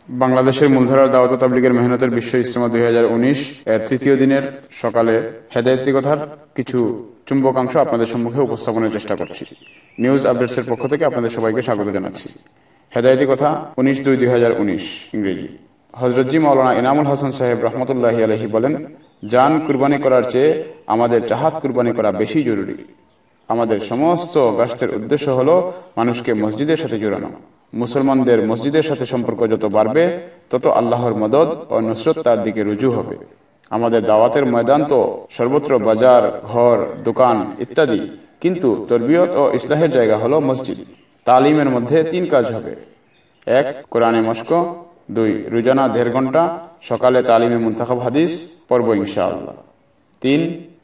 বাংলাদেশের মূলধারার দাওয়াত ও তাবলীগের মেহনতের বিশ্ব ইজতেমা 2019 এর তৃতীয় দিনের সকালে হেদায়েতি কথার কিছু চুম্বকাংশ আপনাদের সম্মুখে উপস্থাপনের চেষ্টা করছি। নিউজ আপডেটসের পক্ষ থেকে আপনাদের সবাইকে স্বাগত জানাচ্ছি। হেদায়েতি কথা 19/2/2019 ইংরেজি। হযরত জি মাওলানা ইনামুল হাসান সাহেব রহমতুল্লাহি আলাইহি বলেন, জান কুরবানি করার চেয়ে আমাদের জাহাদ কুরবানি করা বেশি জরুরি। আমাদের সমস্ত গাস্তের উদ্দেশ্য হলো মানুষকে মসজিদের সাথে জোড়ানো। মুসলমানদের মসজিদের সাথে সম্পর্ক যত বাড়বে তত আল্লাহর মদদ ও নুসরত তার দিকে রুজু হবে। আমাদের দাওয়াতের ময়দান তো সর্বত্র বাজার, ঘর, দোকান ইত্যাদি, কিন্তু তরবিয়ত ও ইসলাহের জায়গা হলো মসজিদ। তালিমের মধ্যে 3 কাজ হবে: 1 কোরআনে মশক, 2 রোজানা 1.5 ঘন্টা, সকালে তালিমে মুনতাখাব হাদিস পড়ব ইনশাআল্লাহ, 3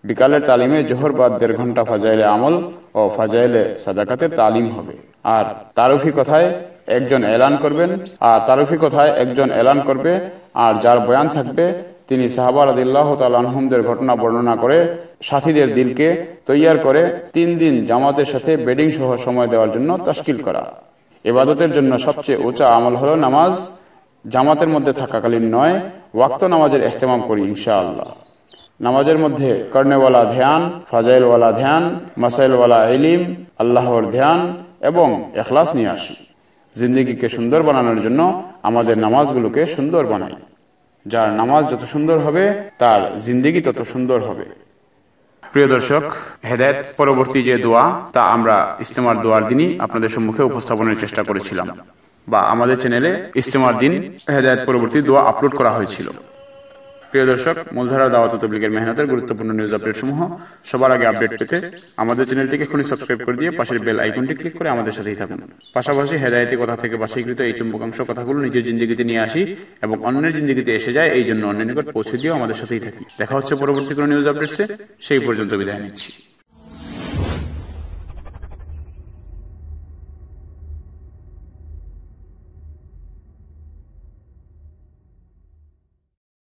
বিকালের তালিমে জোহর বাদ 1.5 ঘন্টা ফাজাইলে আমল ও ফাজাইলে সাদাকাতের তালিম হবে। আর তারুফি কথায় একজন এলান করবে আর যার বয়ান থাকবে তিনি সাহাবা রাদিয়াল্লাহু তাআলা আনহুমদের ঘটনা বর্ণনা করে সাথীদের দিলকে তৈয়ার করে 3 দিন জামাতের সাথে বেডিং সহ সময় দেওয়ার জন্য তাশকিল করা। ইবাদতের জন্য সবচেয়ে উঁচা আমল হলো নামাজ। জামাতের মধ্যে থাকাকালীন নয়, ওয়াক্ত নামাজের ইহতিমাম করি ইনশাআল্লাহ। নামাজের মধ্যে করনেওয়ালা ধ্যান, ফাজাইলওয়ালা ধ্যান, মাসাইলওয়ালা ইলম, আল্লাহর ধ্যান এবং ইখলাস নিয়ে আসি। জিন্দেগিকে সুন্দর বানানোর জন্য আমাদের নামাজগুলোকে সুন্দর বানাই। যার নামাজ যত সুন্দর হবে তার জিন্দেগি তত সুন্দর হবে। প্রিয় দর্শক, হেদায়েত পরবর্তী যে দোয়া তা আমরা ইজতেমার দোয়ার দিনই আপনাদের সম্মুখে উপস্থাপনের চেষ্টা করেছিলাম, বা আমাদের চ্যানেলে ইজতেমার দিন হেদায়েত পরবর্তী দোয়া আপলোড করা হয়েছিল। প্রিয় দর্শক, মূলধারার দাওয়াত ও তাবলীগের মেহনতের গুরুত্বপূর্ণ নিউজ আপডেট সমূহ সবার আগে আপডেট পেতে আমাদের চ্যানেলটিকে এখনই সাবস্ক্রাইব করে দিয়ে পাশের বেল আইকনটি ক্লিক করে আমাদের সাথেই থাকুন। পাশাপাশি হেদায়েতি কথা থেকে বাছাইকৃত এই চুম্বকাংশ কথাগুলো নিজের জিন্দেগিতে নিয়ে আসি এবং অন্যের জিন্দেগিতে এসে যায়, এই জন্য অন্যের নিকট পৌঁছে দিয়েও আমাদের সাথেই থাকি। দেখা হচ্ছে পরবর্তী কোনো নিউজ আপডেটসে। সেই পর্যন্ত বিদায় নিচ্ছি।